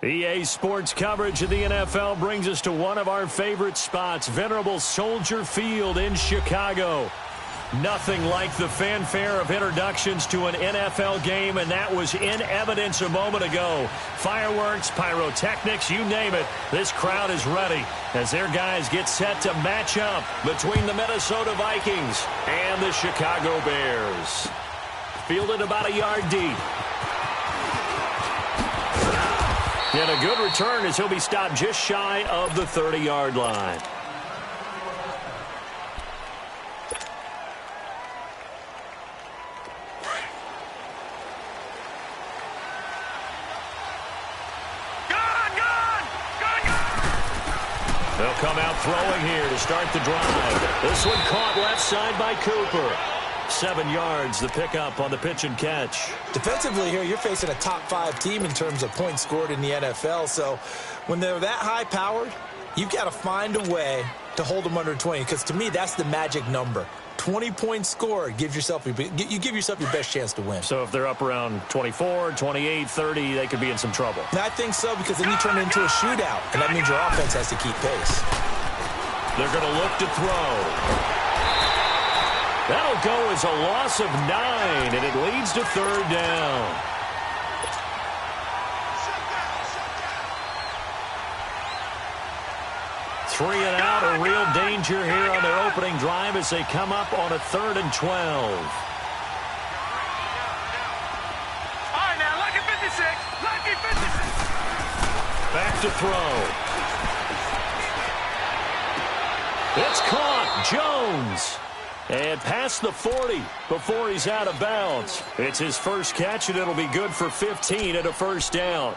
EA Sports coverage of the NFL brings us to one of our favorite spots, venerable Soldier Field in Chicago. Nothing like the fanfare of introductions to an NFL game, and that was in evidence a moment ago. Fireworks, pyrotechnics, you name it. This crowd is ready as their guys get set to match up between the Minnesota Vikings and the Chicago Bears. Fielded about a yard deep. And a good return as he'll be stopped just shy of the 30-yard line. They'll come out throwing here to start the drive. This one caught left side by Cooper. 7 yards, the pickup on the pitch and catch. Defensively here, you're facing a top-5 team in terms of points scored in the NFL. So when they're that high-powered, you've got to find a way to hold them under 20. Because to me, that's the magic number. 20 points scored, you give yourself your best chance to win. So if they're up around 24, 28, 30, they could be in some trouble. And I think so, because then you turn it into a shootout, and that means your offense has to keep pace. They're going to look to throw. That'll go as a loss of 9, and it leads to 3rd down. Three and out, a real danger here on their opening drive as they come up on a 3rd and 12. All right, now, lucky 56, lucky 56. Back to throw. It's caught. Jones. And past the 40 before he's out of bounds. It's his first catch, and it'll be good for 15 and a 1st down.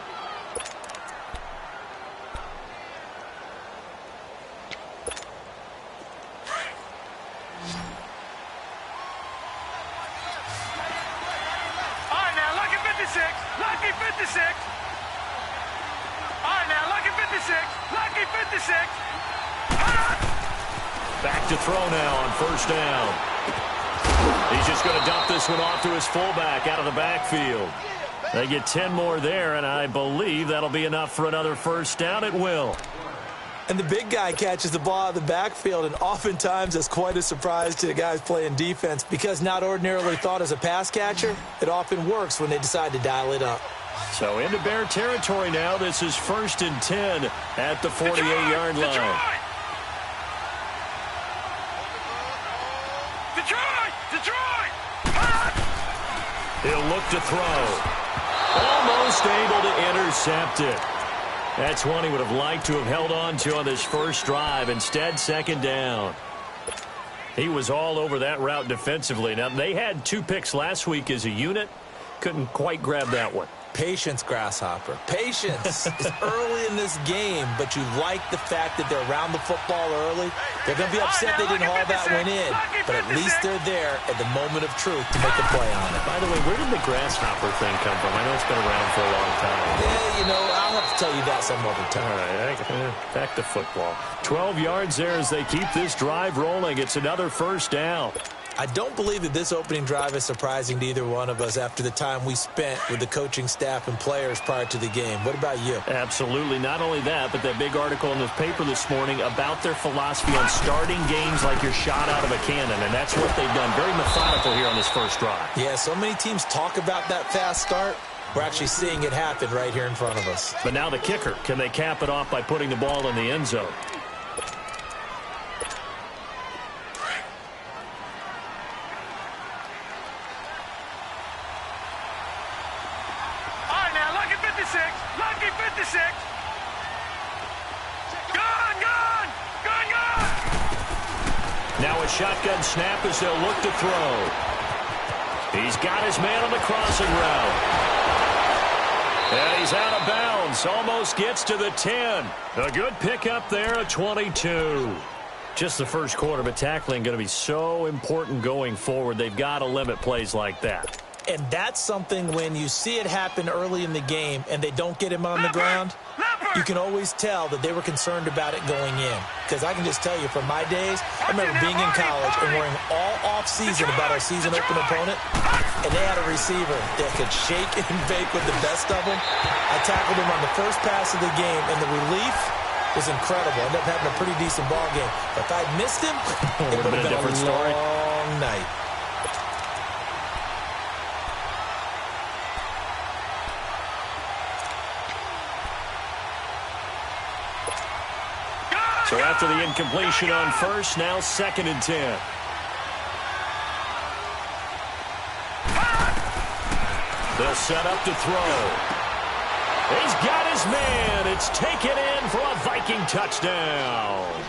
All right, now, lucky 56, lucky 56. All right, now, lucky 56, lucky 56. Back to throw now on 1st down. He's just going to dump this one off to his fullback out of the backfield. They get 10 more there, and I believe that'll be enough for another 1st down. It will. And the big guy catches the ball out of the backfield, and oftentimes that's quite a surprise to the guys playing defense because not ordinarily thought as a pass catcher, it often works when they decide to dial it up. So into Bear territory now. This is 1st and 10 at the 48-yard line. He'll look to throw. Almost able to intercept it. That's one he would have liked to have held on to on this first drive. Instead, 2nd down. He was all over that route defensively. Now, they had 2 picks last week as a unit. Couldn't quite grab that one. Patience, Grasshopper. Patience is early in this game, but you like the fact that they're around the football early. They're going to be upset they didn't haul that one in, but at least they're there at the moment of truth to make a play on it. By the way, where did the Grasshopper thing come from? I know it's been around for a long time. Yeah, you know, I'll have to tell you that some other time. All right, back to football. 12 yards there as they keep this drive rolling. It's another 1st down. I don't believe that this opening drive is surprising to either one of us after the time we spent with the coaching staff and players prior to the game. What about you? Absolutely. Not only that, but that big article in the paper this morning about their philosophy on starting games like you're shot out of a cannon, and that's what they've done. Very methodical here on this first drive. Yeah, so many teams talk about that fast start. We're actually seeing it happen right here in front of us. But now the kicker. Can they cap it off by putting the ball in the end zone? Lucky 56. Gone. Now a shotgun snap as they'll look to throw. He's got his man on the crossing route. And he's out of bounds. Almost gets to the 10. A good pickup there at 22. Just the first quarter, but tackling going to be so important going forward. They've got to limit plays like that. And that's something when you see it happen early in the game and they don't get him on the ground, you can always tell that they were concerned about it going in. Because I can just tell you from my days, I remember being in college and worrying all off-season about our season open opponent. and they had a receiver that could shake and bake with the best of them. I tackled him on the first pass of the game, and the relief was incredible. Ended up having a pretty decent ball game. But if I'd missed him, it would have been a long night. So after the incompletion on first, now 2nd and 10. They'll set up to throw. He's got his man. It's taken in for a Viking touchdown.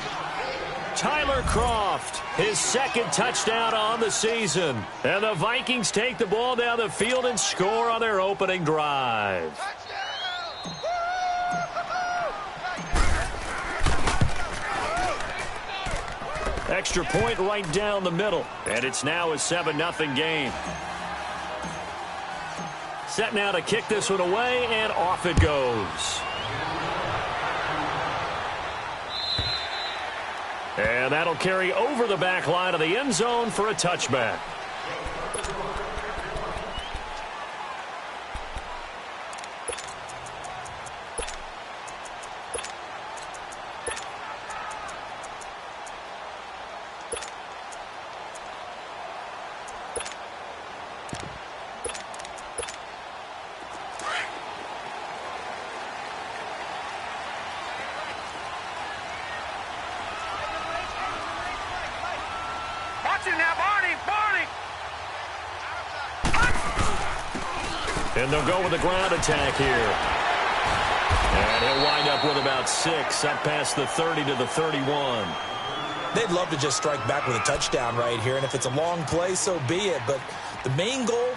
Tyler Kroft, his 2nd touchdown on the season. And the Vikings take the ball down the field and score on their opening drive. Extra point right down the middle. And it's now a 7-0 game. Set now to kick this one away, and off it goes. And that'll carry over the back line of the end zone for a touchback. And they'll go with the ground attack here. And he'll wind up with about 6, up past the 30 to the 31. They'd love to just strike back with a touchdown right here, and if it's a long play, so be it. But the main goal,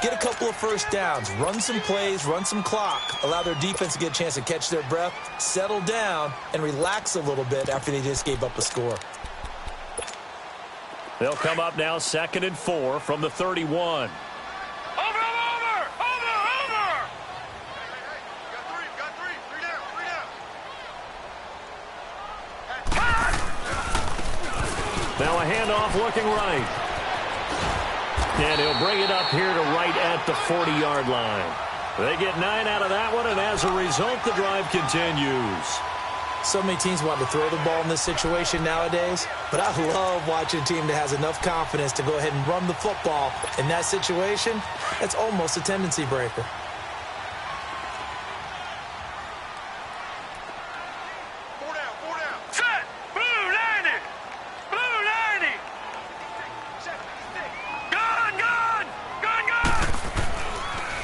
get a couple of first downs, run some plays, run some clock, allow their defense to get a chance to catch their breath, settle down, and relax a little bit after they just gave up a score. They'll come up now 2nd and 4 from the 31. Now a handoff looking right. And he'll bring it up here to right at the 40-yard line. They get 9 out of that one, and as a result, the drive continues. So many teams want to throw the ball in this situation nowadays, but I love watching a team that has enough confidence to go ahead and run the football. In that situation, that's almost a tendency breaker.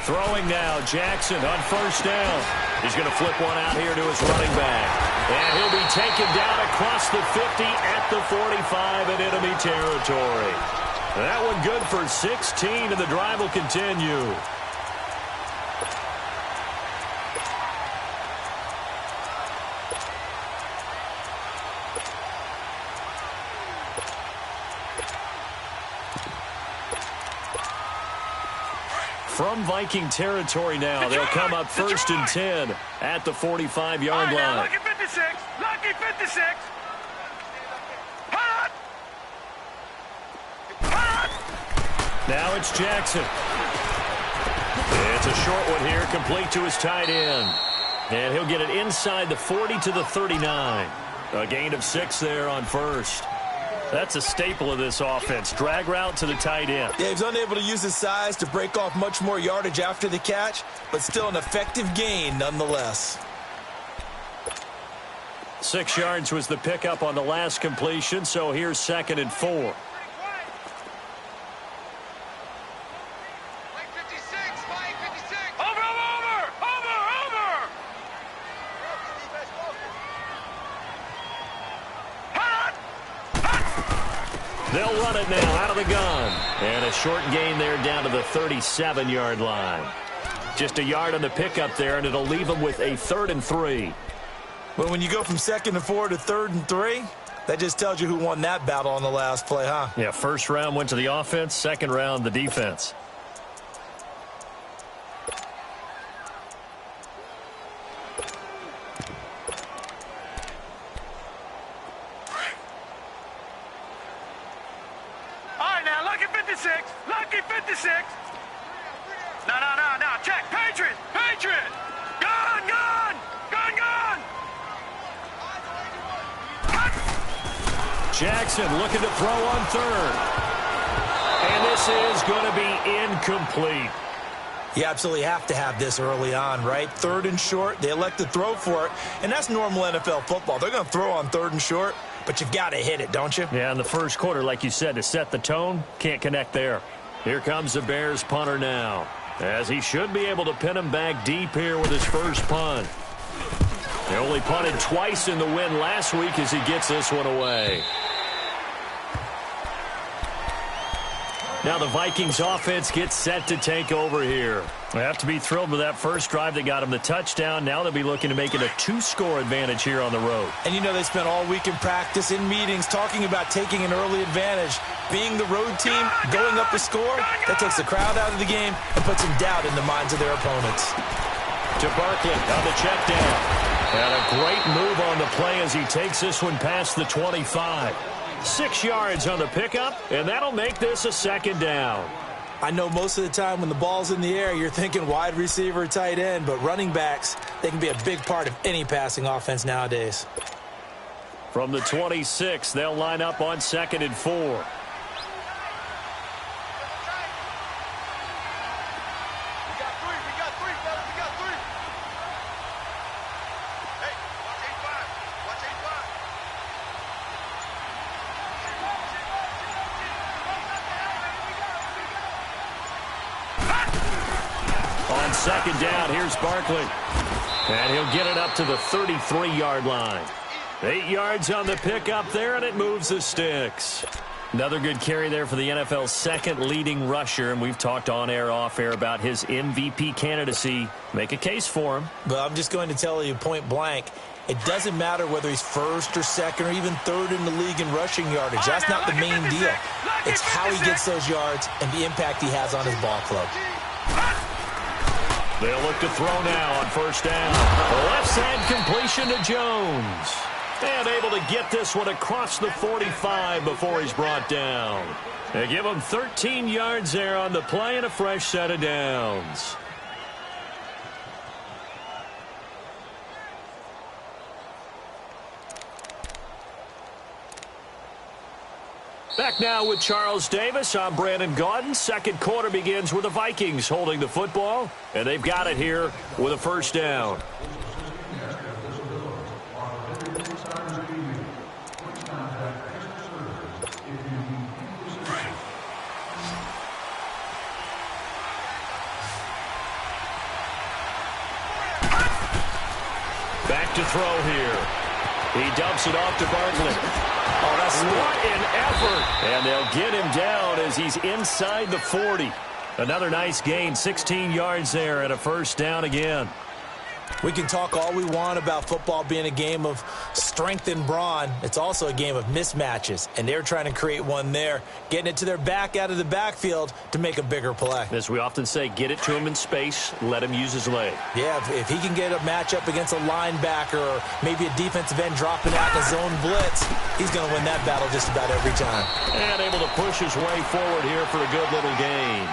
Throwing now, Jackson on first down. He's going to flip one out here to his running back. And he'll be taken down across the 50 at the 45 in enemy territory. That one good for 16, and the drive will continue. From Viking territory now, they'll come up 1st and 10 at the 45-yard line. Lucky 56. Lucky 56. Hot. Hot. Now it's Jackson. It's a short one here, complete to his tight end. And he'll get it inside the 40 to the 39. A gain of 6 there on first. That's a staple of this offense. Drag route to the tight end. Yeah, he's unable to use his size to break off much more yardage after the catch, but still an effective gain nonetheless. 6 yards was the pickup on the last completion, so here's 2nd and 4. They'll run it now out of the gun. And a short gain there down to the 37-yard line. Just a yard on the pickup there, and it'll leave them with a 3rd and 3. Well, when you go from 2nd and 4 to 3rd and 3, that just tells you who won that battle on the last play, huh? Yeah, first round went to the offense, second round the defense. Lucky 56. Jackson looking to throw on third. And this is going to be incomplete. You absolutely have to have this early on, right? Third and short, they elect to throw for it, and that's normal NFL football. They're going to throw on third and short, but you've got to hit it, don't you? Yeah, in the first quarter, like you said, to set the tone, can't connect there. Here comes the Bears punter now, as he should be able to pin him back deep here with his first punt. They only punted twice in the win last week as he gets this one away. Now the Vikings offense gets set to take over here. They have to be thrilled with that first drive that got them the touchdown. Now they'll be looking to make it a 2-score advantage here on the road. And you know they spent all week in practice, in meetings, talking about taking an early advantage. Being the road team, going up the score, that takes the crowd out of the game and puts some doubt in the minds of their opponents. To Barkley on the check down. And a great move on the play as he takes this one past the 25. 6 yards on the pickup, and that'll make this a second down. I know most of the time when the ball's in the air, you're thinking wide receiver, tight end, but running backs, they can be a big part of any passing offense nowadays. From the 26, they'll line up on 2nd and 4. Second down, here's Barkley. And he'll get it up to the 33-yard line. 8 yards on the pickup there, and it moves the sticks. Another good carry there for the NFL's second leading rusher, and we've talked on air, off air about his MVP candidacy. Make a case for him. But I'm just going to tell you point blank, it doesn't matter whether he's first or second or even third in the league in rushing yardage. That's not the main deal. It's how he gets those yards and the impact he has on his ball club. They'll look to throw now on first down. The left side completion to Jones. And able to get this one across the 45 before he's brought down. They give him 13 yards there on the play and a fresh set of downs. Back now with Charles Davis. I'm Brandon Gaudin. Second quarter begins with the Vikings holding the football, and they've got it here with a first down. Back to throw here. He dumps it off to Barkley. Oh, that's what an effort. And they'll get him down as he's inside the 40. Another nice gain, 16 yards there and a first down again. We can talk all we want about football being a game of strength and brawn. It's also a game of mismatches, and they're trying to create one there, getting it to their back out of the backfield to make a bigger play. As we often say, get it to him in space, let him use his leg. Yeah, if he can get a matchup against a linebacker or maybe a defensive end dropping out in a zone blitz, he's going to win that battle just about every time. And able to push his way forward here for a good little gain.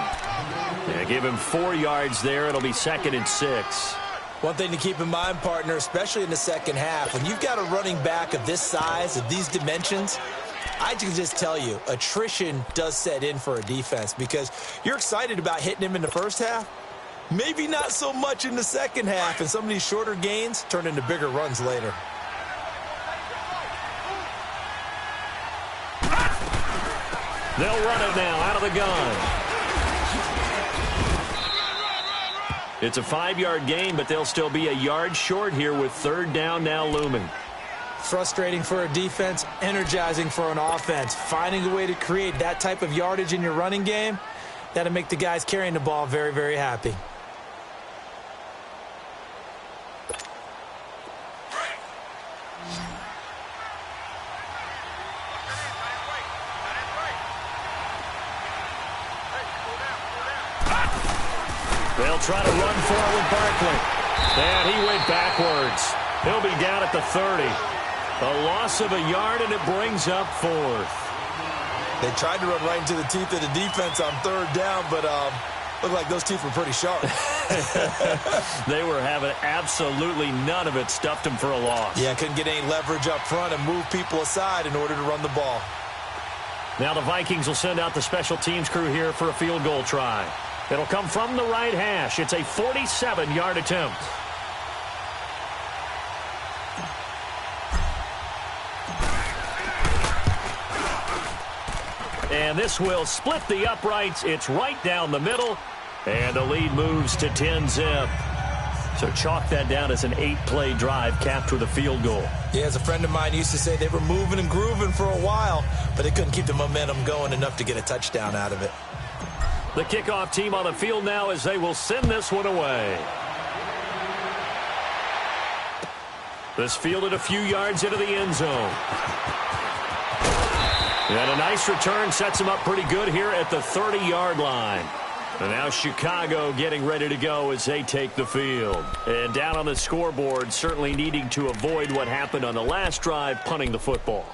Yeah, give him 4 yards there. It'll be 2nd and 6. One thing to keep in mind, partner, especially in the second half, when you've got a running back of this size, of these dimensions, I can just tell you, attrition does set in for a defense because you're excited about hitting him in the first half. Maybe not so much in the second half, and some of these shorter gains turn into bigger runs later. They'll run it now out of the gun. It's a 5-yard gain, but they'll still be a yard short here with third down now looming. Frustrating for a defense, energizing for an offense. Finding a way to create that type of yardage in your running game, that'll make the guys carrying the ball very, very happy. They'll try to run forward Barkley. And he went backwards. He'll be down at the 30. A loss of a yard, and it brings up 4th. They tried to run right into the teeth of the defense on third down, but Looked like those teeth were pretty sharp. They were having absolutely none of it. Stuffed him for a loss. Yeah, couldn't get any leverage up front and move people aside in order to run the ball. Now the Vikings will send out the special teams crew here for a field goal try. It'll come from the right hash. It's a 47-yard attempt. And this will split the uprights. It's right down the middle. And the lead moves to 10-zip. So chalk that down as an 8-play drive capped with a field goal. Yeah, as a friend of mine used to say, they were moving and grooving for a while, but they couldn't keep the momentum going enough to get a touchdown out of it. The kickoff team on the field now as they will send this one away. This fielded a few yards into the end zone. And a nice return sets him up pretty good here at the 30-yard line. And now Chicago getting ready to go as they take the field. And down on the scoreboard, certainly needing to avoid what happened on the last drive, punting the football.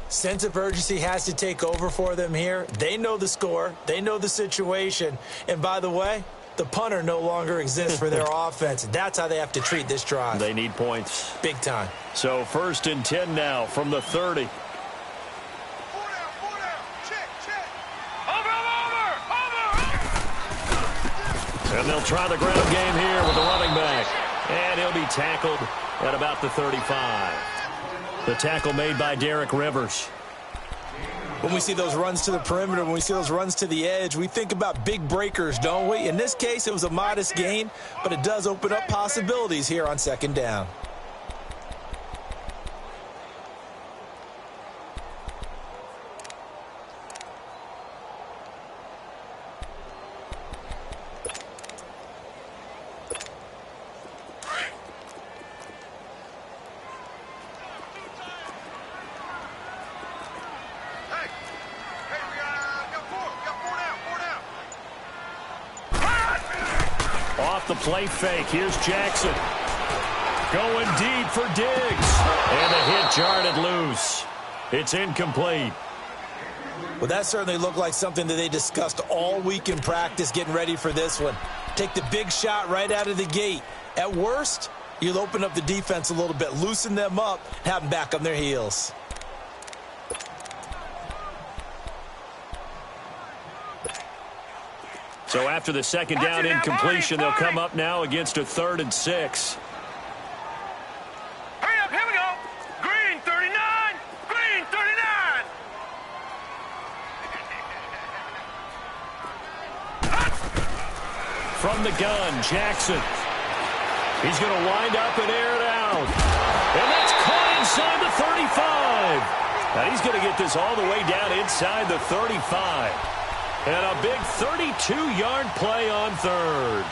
Sense of urgency has to take over for them here. They know the score. They know the situation. And by the way, the punter no longer exists for their offense. That's how they have to treat this drive. They need points. Big time. So 1st and 10 now from the 30. And they'll try the ground game here with the running back. And he'll be tackled at about the 35. The tackle made by Derek Rivers. When we see those runs to the perimeter, when we see those runs to the edge, we think about big breakers, don't we? In this case, it was a modest gain, but it does open up possibilities here on 2nd down. The play fake. Here's Jackson. Going deep for Diggs. And the hit jarred it loose. It's incomplete. Well, that certainly looked like something that they discussed all week in practice getting ready for this one. Take the big shot right out of the gate. At worst, you'll open up the defense a little bit, loosen them up, have them back on their heels. So after the 2nd down incompletion, they'll come up now against a 3rd and 6. Hurry up, here we go. Green 39, green 39. From the gun, Jackson. He's going to wind up and air it out. And that's caught inside the 35. Now he's going to get this all the way down inside the 35. And a big 32-yard play on 3rd.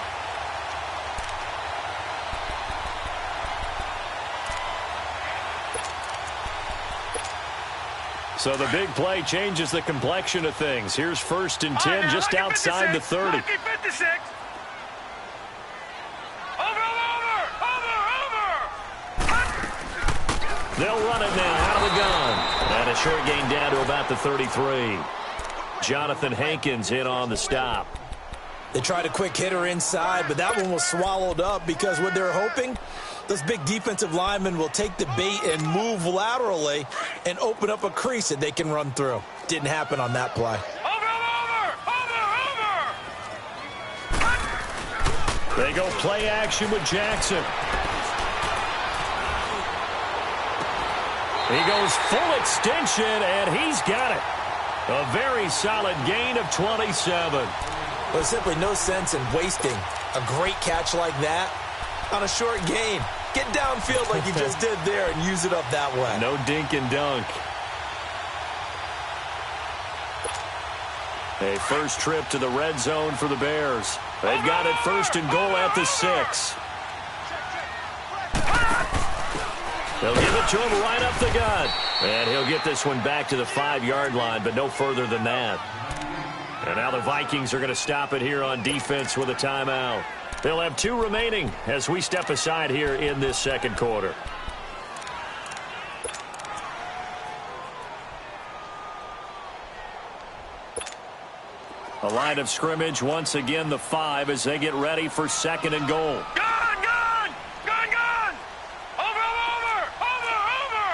So the big play changes the complexion of things. Here's 1st and 10 just outside the 30. Lucky 56. They'll run it now out of the gun. And a short gain down to about the 33. Jonathan Hankins in on the stop. They tried a quick hitter inside, but that one was swallowed up because what they're hoping, those big defensive linemen will take the bait and move laterally and open up a crease that they can run through. Didn't happen on that play. They go play action with Jackson. He goes full extension, and he's got it. A very solid gain of 27. There's simply no sense in wasting a great catch like that on a short gain. Get downfield like you just did there and use it up that way. No dink and dunk. A first trip to the red zone for the Bears. They've got it 1st and goal at the 6. They'll give it to him right up the gut. And he'll get this one back to the 5-yard line, but no further than that. And now the Vikings are going to stop it here on defense with a timeout. They'll have 2 remaining as we step aside here in this 2nd quarter. A line of scrimmage, once again the 5 as they get ready for 2nd and goal. Gone, gone! Gone, gone! Over, over, over, over!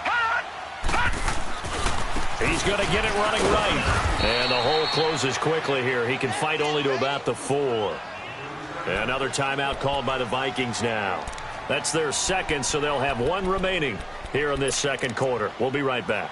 Hot! Hot! He's going to get it running right. And the hole closes quickly here. He can fight only to about the 4. Another timeout called by the Vikings now. That's their 2nd, so they'll have 1 remaining here in this 2nd quarter. We'll be right back.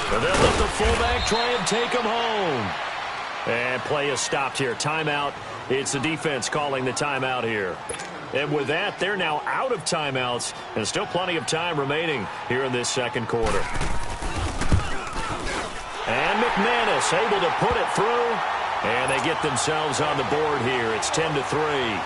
And they'll let the fullback try and take him home. And play is stopped here. Timeout. It's the defense calling the timeout here. And with that, they're now out of timeouts. And still plenty of time remaining here in this 2nd quarter. And McManus able to put it through. And they get themselves on the board here. It's 10-3.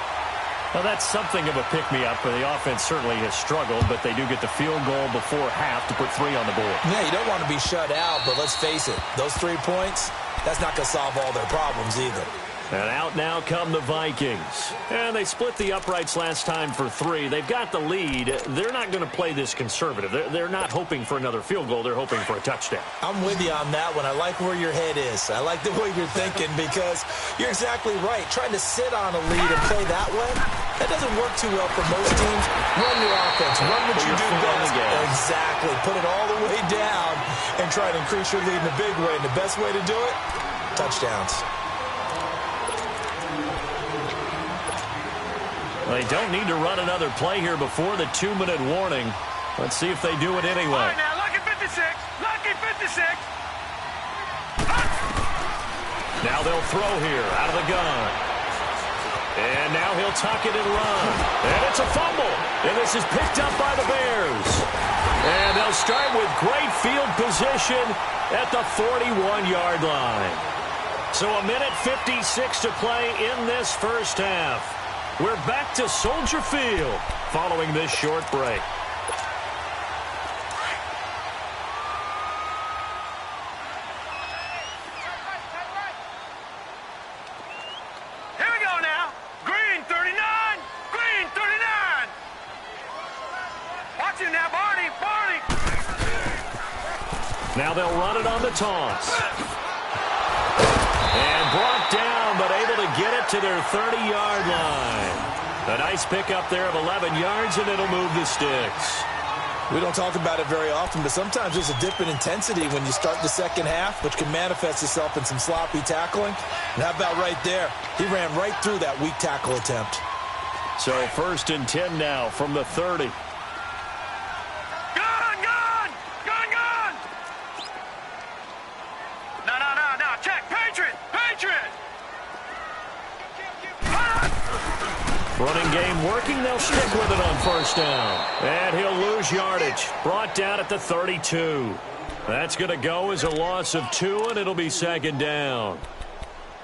Well, that's something of a pick-me-up. The offense certainly has struggled, but they do get the field goal before half to put 3 on the board. Yeah, you don't want to be shut out, but let's face it, those 3 points, that's not going to solve all their problems either. And out now come the Vikings. And they split the uprights last time for 3. They've got the lead. They're not going to play this conservative. They're not hoping for another field goal. They're hoping for a touchdown. I'm with you on that one. I like where your head is. I like the way you're thinking because you're exactly right. Trying to sit on a lead and play that way, that doesn't work too well for most teams. Run your offense. Run what you do best. Exactly. Put it all the way down and try to increase your lead in a big way. And the best way to do it, touchdowns. They don't need to run another play here before the 2-minute warning. Let's see if they do it anyway. All right, now, lucky 56. Lucky 56. Now they'll throw here out of the gun. And now he'll tuck it and run. And it's a fumble. And this is picked up by the Bears. And they'll start with great field position at the 41-yard line. So 1:56 to play in this first half. We're back to Soldier Field following this short break. Here we go now. Green 39. Green 39. Watch him now, Barney. Barney. Now they'll run it on the toss. And brought down, but able to get it to their 30-yard line. A nice pickup there of 11 yards, and it'll move the sticks. We don't talk about it very often, but sometimes there's a dip in intensity when you start the second half, which can manifest itself in some sloppy tackling. And how about right there? He ran right through that weak tackle attempt. So 1st and 10 now from the 30. Running game working. They'll stick with it on 1st down. And he'll lose yardage. Brought down at the 32. That's going to go as a loss of 2, and it'll be 2nd down.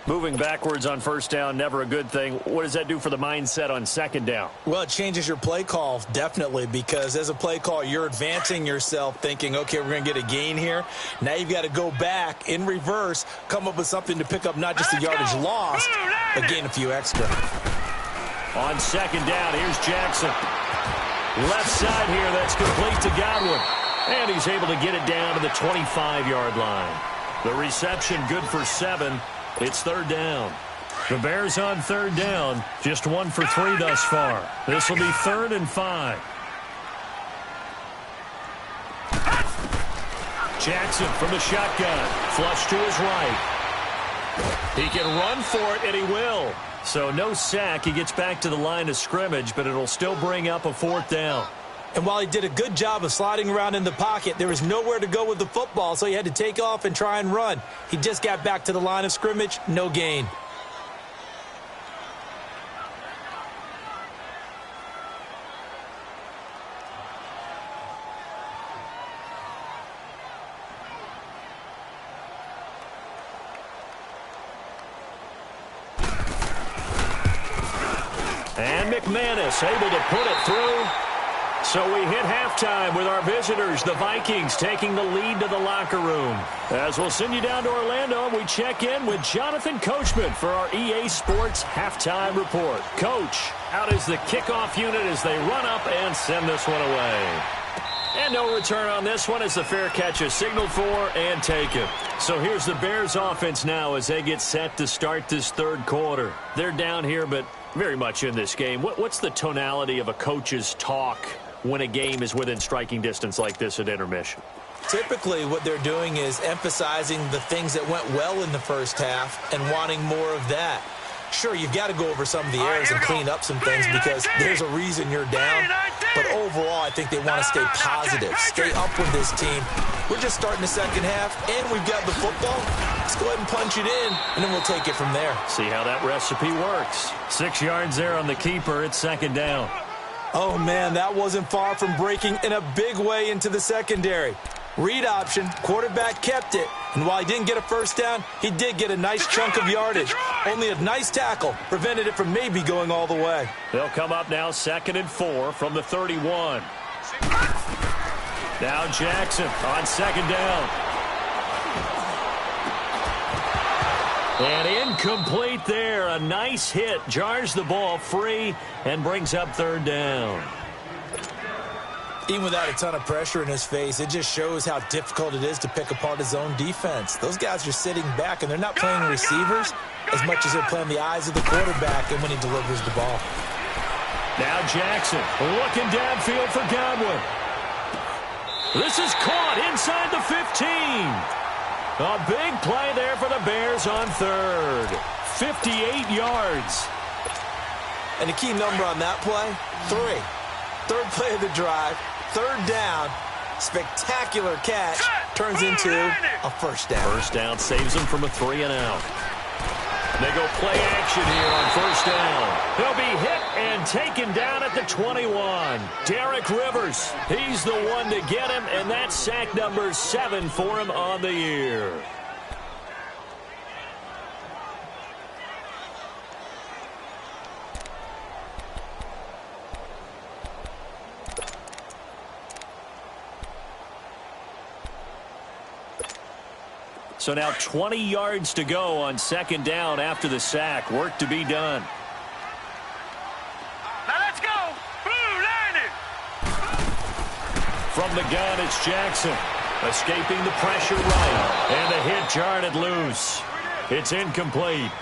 Moving backwards on 1st down, never a good thing. What does that do for the mindset on 2nd down? Well, it changes your play call, definitely, because as a play call, you're advancing yourself thinking, okay, we're going to get a gain here. Now you've got to go back in reverse, come up with something to pick up not just the yardage lost, but gain a few extra. On 2nd down, here's Jackson. Left side here, that's complete to Godwin. And he's able to get it down to the 25-yard line. The reception good for 7. It's 3rd down. The Bears on 3rd down, just 1 for 3 thus far. This will be 3rd and 5. Jackson from the shotgun. Flush to his right. He can run for it, and he will. So no sack. He gets back to the line of scrimmage, but it'll still bring up a 4th down. And while he did a good job of sliding around in the pocket, there was nowhere to go with the football, so he had to take off and try and run. He just got back to the line of scrimmage, no gain. And McManus able to put it through. So we hit halftime with our visitors, the Vikings, taking the lead to the locker room. As we'll send you down to Orlando, we check in with Jonathan Coachman for our EA Sports Halftime Report. Coach, out is the kickoff unit as they run up and send this one away. And no return on this one as the fair catch is signaled for and taken. So here's the Bears offense now as they get set to start this third quarter. They're down here, but very much in this game. What's the tonality of a coach's talk when a game is within striking distance like this at intermission? Typically, what they're doing is emphasizing the things that went well in the first half and wanting more of that. Sure, you've got to go over some of the errors and clean up some things because there's a reason you're down. But overall, I think they want to stay positive, stay up with this team. We're just starting the second half, and we've got the football. Let's go ahead and punch it in, and then we'll take it from there. See how that recipe works. 6 yards there on the keeper. It's second down. Oh, man, that wasn't far from breaking in a big way into the secondary. Read option, quarterback kept it, and while he didn't get a first down, he did get a nice chunk of yardage. Only a nice tackle prevented it from maybe going all the way. They'll come up now 2nd and 4 from the 31. Now Jackson on second down. And incomplete there. A nice hit. Jars the ball free and brings up third down. Even without a ton of pressure in his face, it just shows how difficult it is to pick apart his own defense. Those guys are sitting back, and they're not playing receivers as much as they're playing the eyes of the quarterback and when he delivers the ball. Now Jackson looking downfield for Godwin. This is caught inside the 15. A big play there for the Bears on third. 58 yards. And the key number on that play, 3. Third play of the drive, third down, spectacular catch, turns into a first down. First down saves them from a 3-and-out. They go play action here on first down. He'll be hit and taken down at the 21. Derek Rivers, he's the one to get him, and that's sack number 7 for him on the year. So now 20 yards to go on second down after the sack. Work to be done. Now let's go. Blue, line it. From the gun, it's Jackson. Escaping the pressure right. And the hit jarred loose. It's incomplete.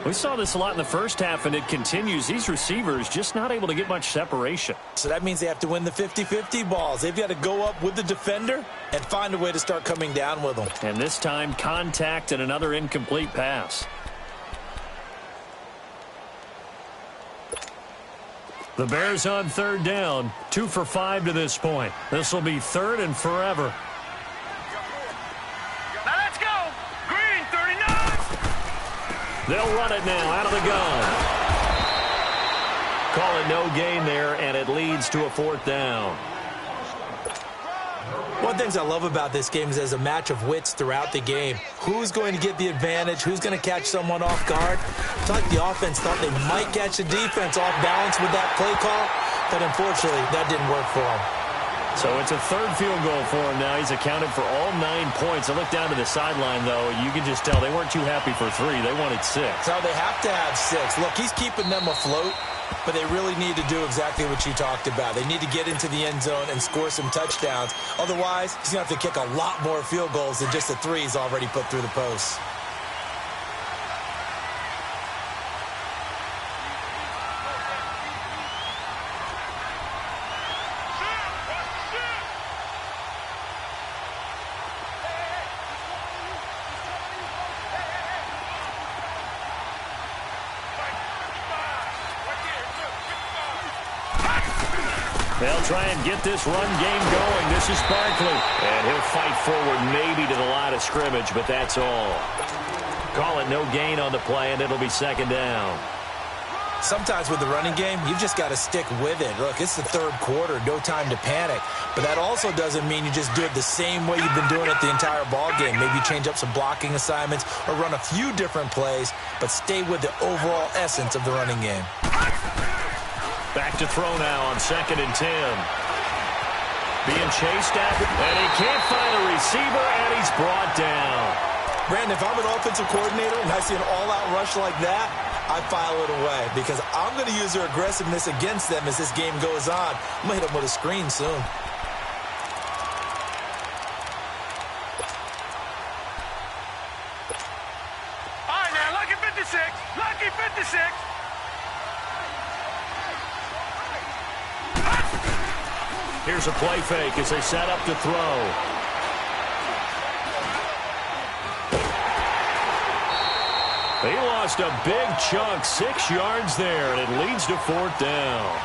We saw this a lot in the first half, and it continues. These receivers just not able to get much separation. So that means they have to win the 50-50 balls. They've got to go up with the defender and find a way to start coming down with them. And this time, contact and another incomplete pass. The Bears on third down, 2 for 5 to this point. This will be third and forever. Now let's go. Green, 39. They'll run it now out of the gun. Call it no gain there, and it leads to a fourth down. One of the things I love about this game is there's a match of wits throughout the game. Who's going to get the advantage? Who's going to catch someone off guard? I feel like the offense thought they might catch the defense off balance with that play call, but unfortunately, that didn't work for them. So it's a third field goal for him now. He's accounted for all 9 points. I look down to the sideline, though. You can just tell they weren't too happy for 3. They wanted 6. So they have to have 6. Look, he's keeping them afloat, but they really need to do exactly what you talked about. They need to get into the end zone and score some touchdowns. Otherwise, he's going to have to kick a lot more field goals than just the 3 he's already put through the posts. They'll try and get this run game going. This is Barkley. And he'll fight forward maybe to the line of scrimmage, but that's all. Call it no gain on the play, and it'll be second down. Sometimes with the running game, you've just got to stick with it. Look, it's the third quarter, no time to panic. But that also doesn't mean you just do it the same way you've been doing it the entire ball game. Maybe change up some blocking assignments or run a few different plays, but stay with the overall essence of the running game. Back to throw now on 2nd and 10. Being chased after, and he can't find a receiver, and he's brought down. Brandon, if I'm an offensive coordinator and I see an all-out rush like that, I file it away because I'm going to use their aggressiveness against them as this game goes on. I'm going to hit them with a screen soon. All right, now, lucky 56. Lucky 56. Here's a play fake as they set up to throw. He lost a big chunk, 6 yards there, and it leads to 4th down.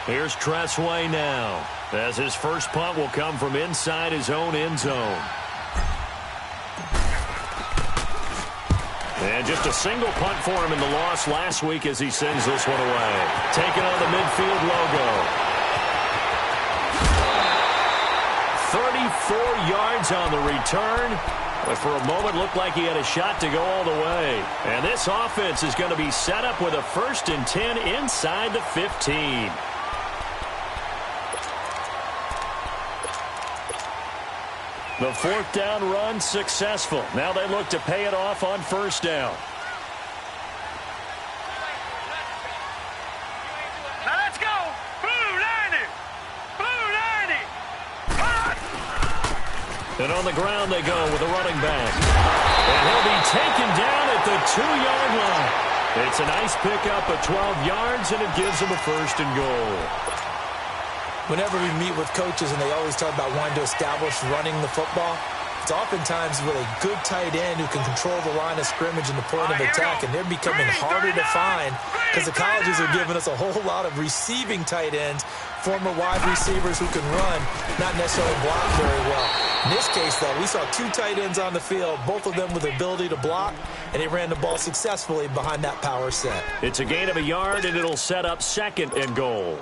Here's Tressway now, as his first punt will come from inside his own end zone. And just a single punt for him in the loss last week as he sends this one away. Taking on the midfield logo. 34 yards on the return. But for a moment looked like he had a shot to go all the way. And this offense is going to be set up with a 1st and 10 inside the 15. The 4th down run successful. Now they look to pay it off on 1st down. Now let's go. Blue 90. Blue 90. And on the ground they go with a running back. And he'll be taken down at the 2-yard line. It's a nice pickup of 12 yards, and it gives them a 1st and goal. Whenever we meet with coaches and they always talk about wanting to establish running the football, it's oftentimes with a good tight end who can control the line of scrimmage and the point of attack, and they're becoming harder to find because the colleges are giving us a whole lot of receiving tight ends, former wide receivers who can run, not necessarily block very well. In this case, though, we saw 2 tight ends on the field, both of them with the ability to block, and they ran the ball successfully behind that power set. It's a gain of a yard, and it'll set up 2nd and goal.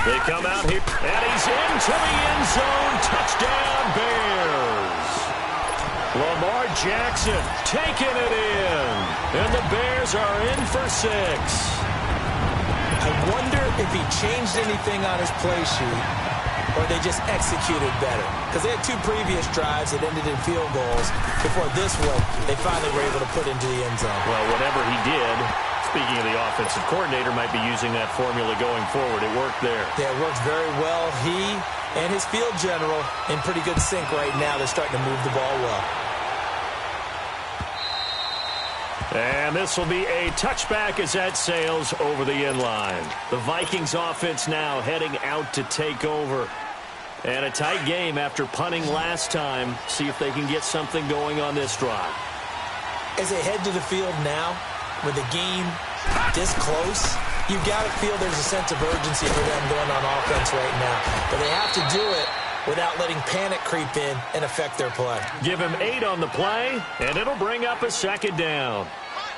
They come out here, and he's into the end zone. Touchdown, Bears. Lamar Jackson taking it in, and the Bears are in for 6. I wonder if he changed anything on his play sheet or they just executed better. Because they had 2 previous drives that ended in field goals. Before this one, they finally were able to put into the end zone. Well, whatever he did, speaking of the offensive coordinator, might be using that formula going forward. It worked there. Yeah, it worked very well. He and his field general in pretty good sync right now. They're starting to move the ball well. And this will be a touchback as that sails over the end line. The Vikings offense now heading out to take over. And a tight game after punting last time. See if they can get something going on this drive. As they head to the field now, with the game this close, you've got to feel there's a sense of urgency for them going on offense right now. But they have to do it without letting panic creep in and affect their play. Give him 8 on the play, and it'll bring up a 2nd down.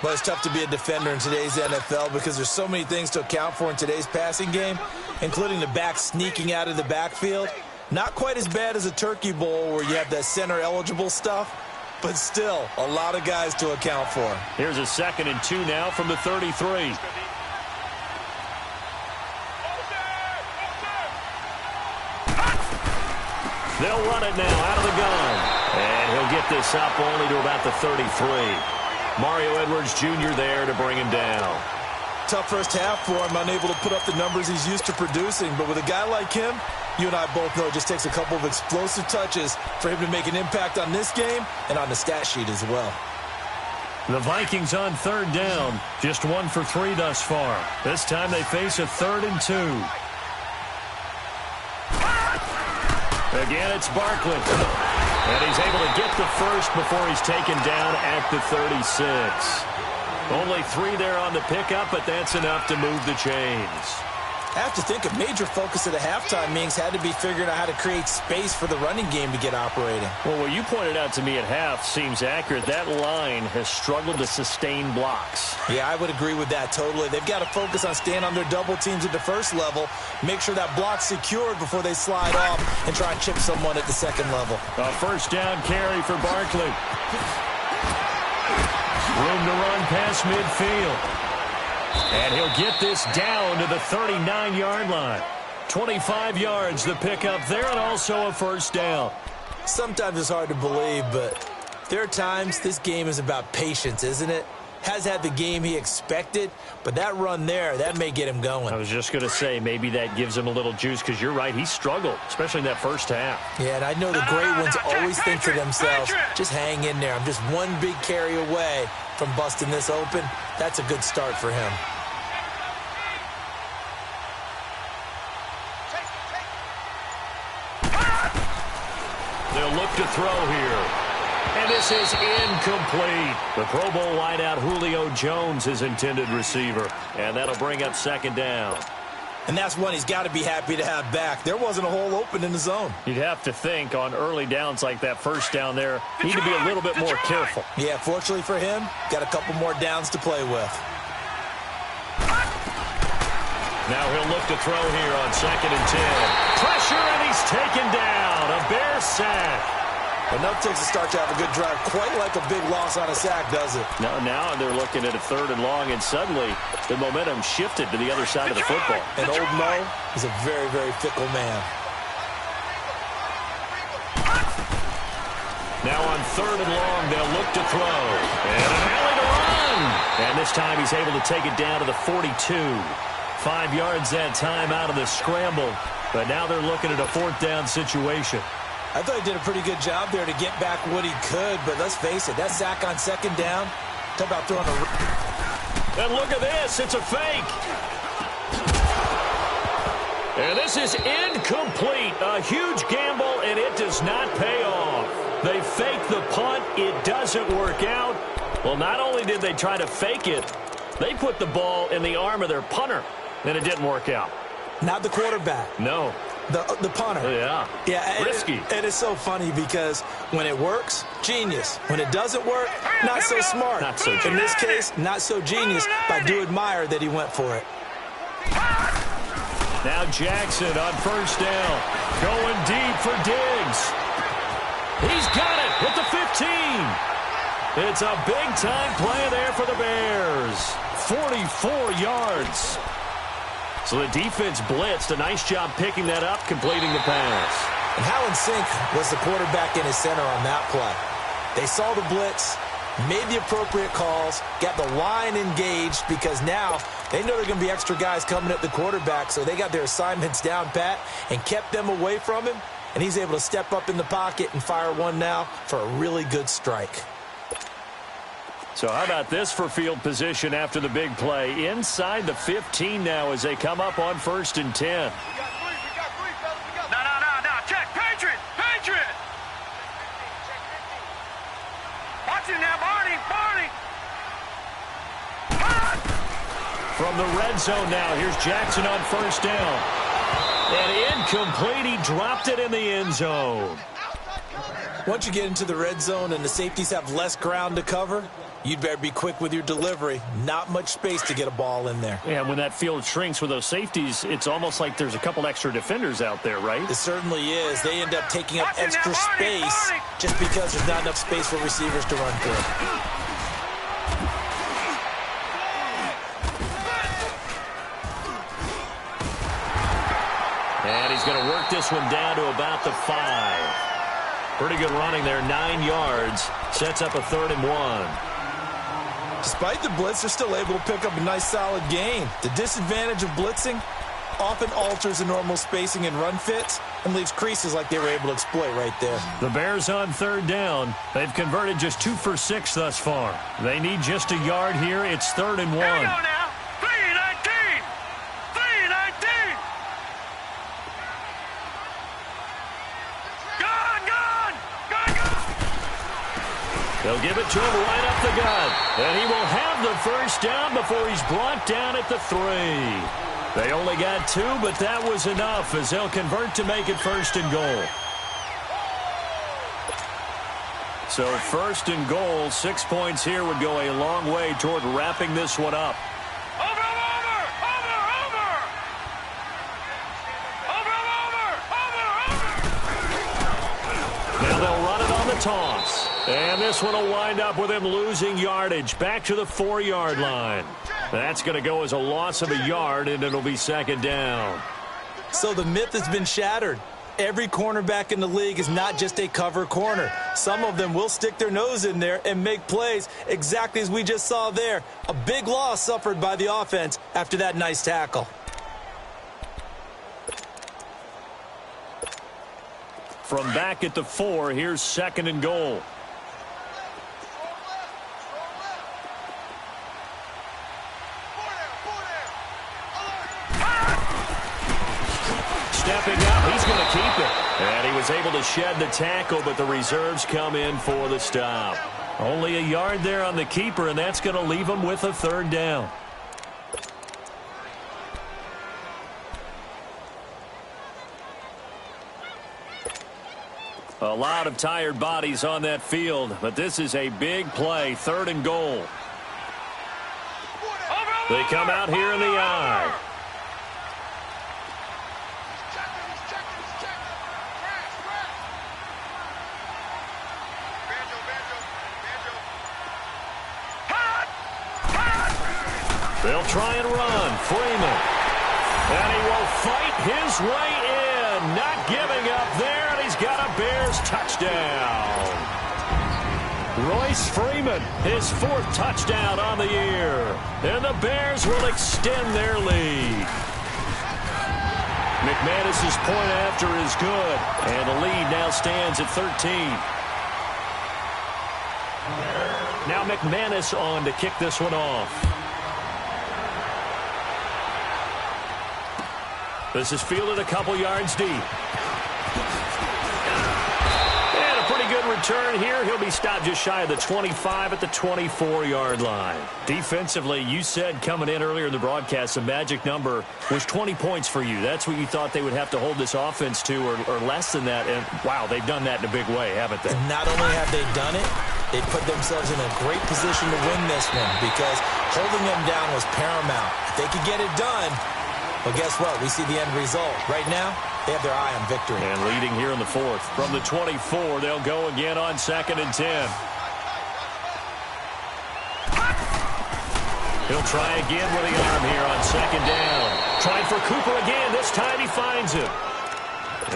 Well, it's tough to be a defender in today's NFL because there's so many things to account for in today's passing game, including the back sneaking out of the backfield. Not quite as bad as a Turkey Bowl where you have that center-eligible stuff, but still a lot of guys to account for. Here's a 2nd and 2 now from the 33. They'll run it now out of the gun. And he'll get this up only to about the 33. Mario Edwards Jr. there to bring him down. Tough first half for him, unable to put up the numbers he's used to producing. But with a guy like him, you and I both know it just takes a couple of explosive touches for him to make an impact on this game and on the stat sheet as well. The Vikings on 3rd down. Just 1 for 3 thus far. This time they face a 3rd and 2. Again, it's Barkley. And he's able to get the first before he's taken down at the 36. Only 3 there on the pickup, but that's enough to move the chains. I have to think a major focus of the halftime meetings had to be figuring out how to create space for the running game to get operating. Well, what you pointed out to me at half seems accurate. That line has struggled to sustain blocks. Yeah, I would agree with that totally. They've got to focus on staying on their double teams at the first level, make sure that block's secured before they slide off and try and chip someone at the second level. A first down carry for Barkley. Room to run past midfield. And he'll get this down to the 39-yard line. 25 yards the pickup there, and also a first down. Sometimes it's hard to believe, but there are times this game is about patience, isn't it? Has had the game he expected, but that run there, that may get him going. I was just going to say, maybe that gives him a little juice, because you're right, he struggled, especially in that first half. Yeah, and I know the great ones always think to themselves, just hang in there. I'm just one big carry away from busting this open. That's a good start for him. They'll look to throw here. And this is incomplete. The Pro Bowl wideout Julio Jones, his intended receiver. And that'll bring up second down. And that's one he's got to be happy to have back. There wasn't a hole open in the zone. You'd have to think on early downs like that first down there, need to be a little bit more careful. Yeah, fortunately for him, got a couple more downs to play with. Now he'll look to throw here on 2nd and 10. Pressure, and he's taken down. A Bear sack. Enough takes to start to have a good drive. Quite like a big loss on a sack, does it? Now they're looking at a 3rd and long, and suddenly the momentum shifted to the other side of the football. And old Mo is a very, very fickle man. Now on 3rd and long, they'll look to throw. And an alley to run. And this time he's able to take it down to the 42. 5 yards that time out of the scramble. But now they're looking at a 4th down situation. I thought he did a pretty good job there to get back what he could, but let's face it, that sack on 2nd down, talk about throwing a... And look at this, it's a fake. And this is incomplete. A huge gamble, and it does not pay off. They fake the punt, it doesn't work out. Well, not only did they try to fake it, they put the ball in the arm of their punter, and it didn't work out. Not the quarterback. No. The punter. Yeah. Risky. It is so funny because when it works, genius. When it doesn't work, not so smart. Not so genius. In this case, not so genius, but I do admire that he went for it. Now Jackson on 1st down. Going deep for Diggs. He's got it at the 15. It's a big-time play there for the Bears. 44 yards. So the defense blitzed. A nice job picking that up, completing the pass. And how in sync was the quarterback in his center on that play? They saw the blitz, made the appropriate calls, got the line engaged because now they know there are going to be extra guys coming at the quarterback, so they got their assignments down pat and kept them away from him, and he's able to step up in the pocket and fire one now for a really good strike. So how about this for field position after the big play? Inside the 15 now as they come up on 1st and 10. We got three, fellas. No. Check. Patriot. Watch it now, Barney. From the red zone now, here's Jackson on 1st down. And incomplete, he dropped it in the end zone. Once you get into the red zone and the safeties have less ground to cover, you'd better be quick with your delivery. Not much space to get a ball in there. Yeah, when that field shrinks with those safeties, it's almost like there's a couple extra defenders out there, right? It certainly is. They end up taking up extra space just because there's not enough space for receivers to run through. And he's going to work this one down to about the 5. Pretty good running there, 9 yards. Sets up a 3rd and 1. Despite the blitz, they're still able to pick up a nice solid gain. The disadvantage of blitzing often alters the normal spacing and run fits and leaves creases like they were able to exploit right there. The Bears on 3rd down. They've converted just 2 for 6 thus far. They need just a yard here. It's 3rd and 1. Here we go now. 3-19. They'll give it to him right up the gut. And he will have the first down before he's brought down at the 3. They only got 2, but that was enough as they'll convert to make it 1st and goal. So 1st and goal, 6 points here would go a long way toward wrapping this one up. Now they'll run it on the toss. And this one will wind up with him losing yardage back to the 4-yard line. That's going to go as a loss of a yard, and it'll be 2nd down. So the myth has been shattered. Every cornerback in the league is not just a cover corner. Some of them will stick their nose in there and make plays exactly as we just saw there. A big loss suffered by the offense after that nice tackle. From back at the 4, here's 2nd and goal. Stepping up, he's going to keep it. And he was able to shed the tackle, but the reserves come in for the stop. Only a yard there on the keeper, and that's going to leave him with a 3rd down. A lot of tired bodies on that field, but this is a big play, 3rd and goal. They come out here in the I. They'll try and run. Freeman. And he will fight his way in. Not giving up there, and he's got a Bears touchdown. Royce Freeman, his 4th touchdown on the year. And the Bears will extend their lead. McManus's point after is good. And the lead now stands at 13. Now McManus on to kick this one off. This is fielded a couple yards deep. And a pretty good return here. He'll be stopped just shy of the 25 at the 24-yard line. Defensively, you said coming in earlier in the broadcast, the magic number was 20 points for you. That's what you thought they would have to hold this offense to, or less than that. And, wow, they've done that in a big way, haven't they? And not only have they done it, they put themselves in a great position to win this one because holding them down was paramount. If they could get it done, well, guess what? We see the end result. Right now, they have their eye on victory. And leading here in the 4th. From the 24, they'll go again on 2nd and 10. He'll try again with the arm here on 2nd down. Trying for Cooper again. This time he finds him.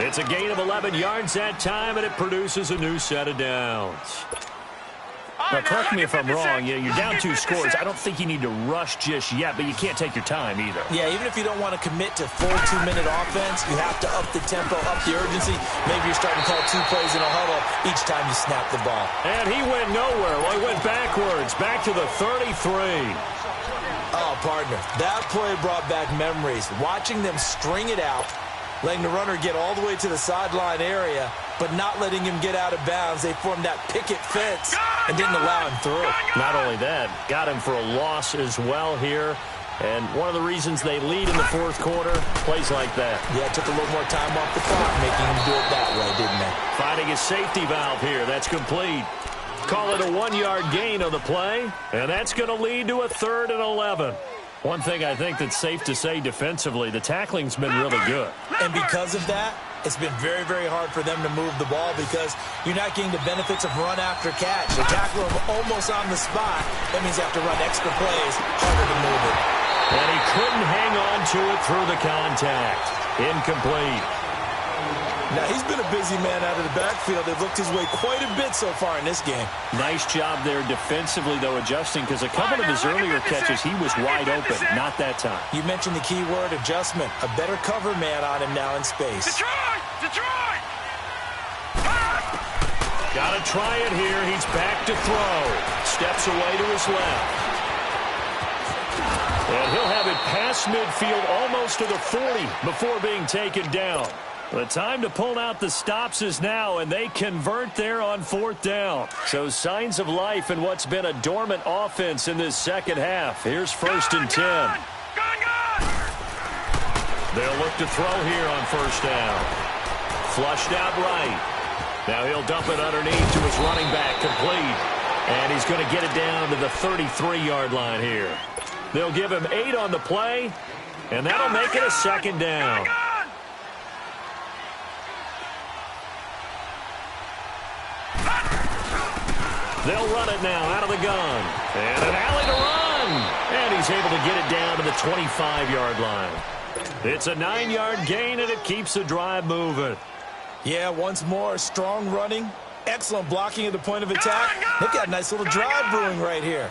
It's a gain of 11 yards that time, and it produces a new set of downs. Now, correct me if I'm wrong. You're down 2 scores. I don't think you need to rush just yet, but you can't take your time either. Yeah, even if you don't want to commit to full 2-minute offense, you have to up the tempo, up the urgency. Maybe you're starting to call 2 plays in a huddle each time you snap the ball. And he went nowhere. Well, he went backwards, back to the 33. Oh, partner, that play brought back memories. Watching them string it out, letting the runner get all the way to the sideline area, but not letting him get out of bounds. They formed that picket fence and didn't allow him through. Not only that, got him for a loss as well here. And one of the reasons they lead in the 4th quarter, plays like that. Yeah, it took a little more time off the clock, making him do it that way, didn't they? Finding a safety valve here. That's complete. Call it a 1-yard gain on the play, and that's going to lead to a 3rd and 11. One thing I think that's safe to say defensively, the tackling's been really good. And because of that, it's been very, very hard for them to move the ball because you're not getting the benefits of run after catch. They tackle him almost on the spot. That means you have to run extra plays, harder to move it. And he couldn't hang on to it through the contact. Incomplete. Now, he's been a busy man out of the backfield. They've looked his way quite a bit so far in this game. Nice job there defensively, though, adjusting, because a couple of his earlier catches, he was wide open. Not that time. You mentioned the key word, adjustment. A better cover man on him now in space. Detroit! Detroit! Got to try it here. He's back to throw. Steps away to his left. And he'll have it past midfield almost to the 40 before being taken down. The time to pull out the stops is now, and they convert there on 4th down. So signs of life in what's been a dormant offense in this second half. Here's 1st and 10. They'll look to throw here on first down. Flushed out right. Now he'll dump it underneath to his running back, complete. And he's going to get it down to the 33-yard line here. They'll give him 8 on the play, and that'll make it a second down. They'll run it now out of the gun. And an alley to run. And he's able to get it down to the 25-yard line. It's a 9-yard gain, and it keeps the drive moving. Yeah, once more, strong running, excellent blocking at the point of attack. They've got a nice little drive brewing right here.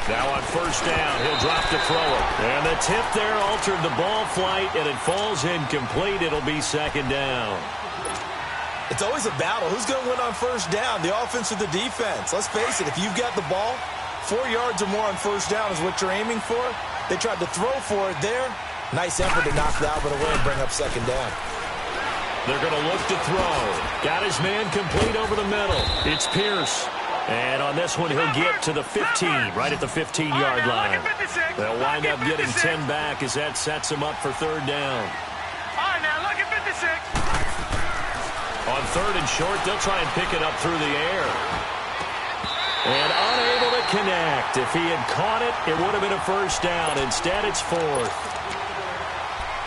Now on first down, he'll drop to throw it. And the tip there altered the ball flight, and it falls incomplete. It'll be second down. It's always a battle. Who's going to win on first down, the offense or the defense? Let's face it, if you've got the ball, 4 yards or more on first down is what you're aiming for. They tried to throw for it there. Nice effort to knock that one away and bring up second down. They're going to look to throw. Got his man complete over the middle. It's Pierce. And on this one, he'll get to the 15, right at the 15-yard line. They'll wind up getting 10 back as that sets him up for third down. All right, now look at 56. On third and short, they'll try and pick it up through the air. And unable to connect. If he had caught it, it would have been a first down. Instead, it's fourth.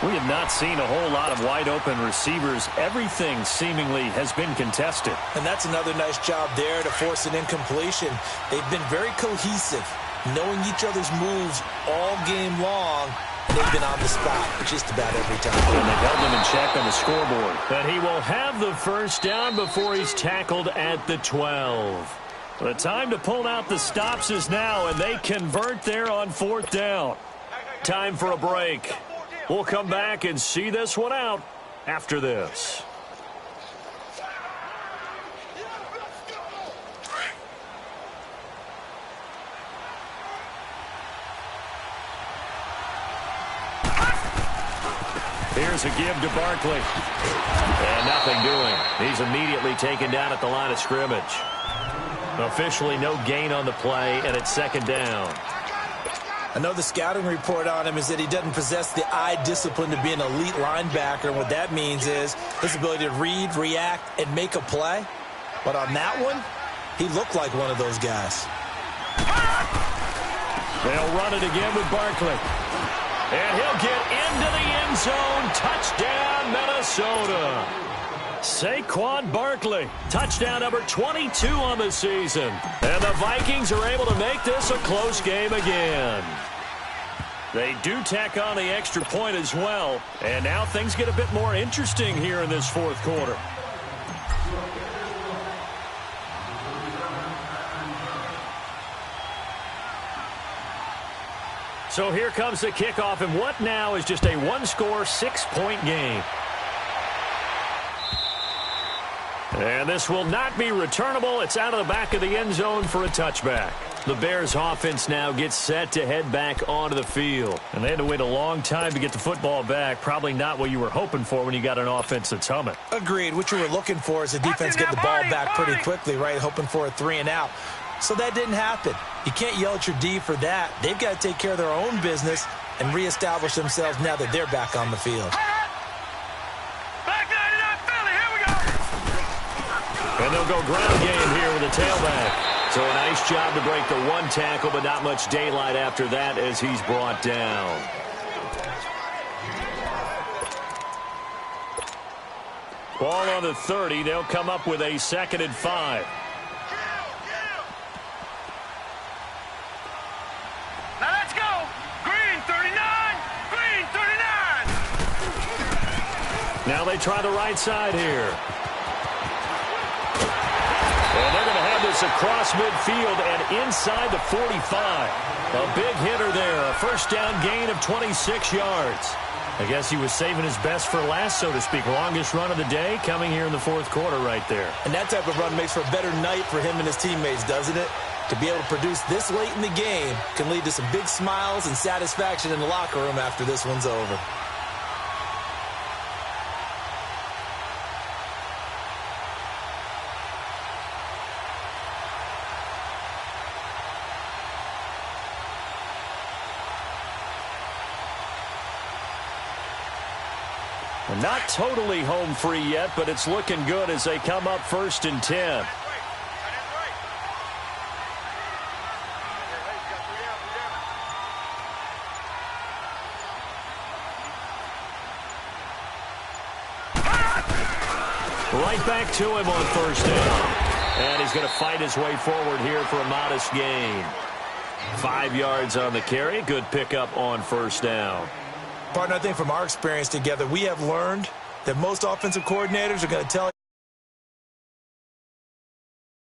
We have not seen a whole lot of wide-open receivers. Everything seemingly has been contested. And that's another nice job there to force an incompletion. They've been very cohesive, knowing each other's moves all game long. And they've been on the spot just about every time. And they've held him in check on the scoreboard. And he will have the first down before he's tackled at the 12. The time to pull out the stops is now, and they convert there on fourth down. Time for a break. We'll come back and see this one out after this. Here's a give to Barkley. And nothing doing. He's immediately taken down at the line of scrimmage. Officially no gain on the play, and it's second down. I know the scouting report on him is that he doesn't possess the eye discipline to be an elite linebacker. And what that means is his ability to read, react, and make a play. But on that one, he looked like one of those guys. They'll run it again with Barkley. And he'll get into the end zone. Touchdown, Minnesota. Saquon Barkley, touchdown number 22 on the season. And the Vikings are able to make this a close game again. They do tack on the extra point as well. And now things get a bit more interesting here in this fourth quarter. So here comes the kickoff, and what now is just a one-score, 6-point game. And this will not be returnable. It's out of the back of the end zone for a touchback. The Bears offense now gets set to head back onto the field. And they had to wait a long time to get the football back. Probably not what you were hoping for when you got an offense that's humming. Agreed. What you were looking for is the defense get the ball back pretty quickly, right? Hoping for a 3-and-out. So that didn't happen. You can't yell at your D for that. They've got to take care of their own business and reestablish themselves now that they're back on the field. And they'll go ground game here with a tailback. So a nice job to break the one tackle, but not much daylight after that as he's brought down. Ball on the 30. They'll come up with a 2nd and 5. Now let's go. Green 39. Green 39. Now they try the right side here. And they're going to have this across midfield and inside the 45. A big hitter there. A first down gain of 26 yards. I guess he was saving his best for last, so to speak. Longest run of the day coming here in the fourth quarter right there. And that type of run makes for a better night for him and his teammates, doesn't it? To be able to produce this late in the game can lead to some big smiles and satisfaction in the locker room after this one's over. And not totally home free yet, but it's looking good as they come up 1st and 10. Right back to him on 1st down. And he's going to fight his way forward here for a modest gain. 5 yards on the carry. Good pickup on 1st down. Partner, I think from our experience together, we have learned that most offensive coordinators are going to tell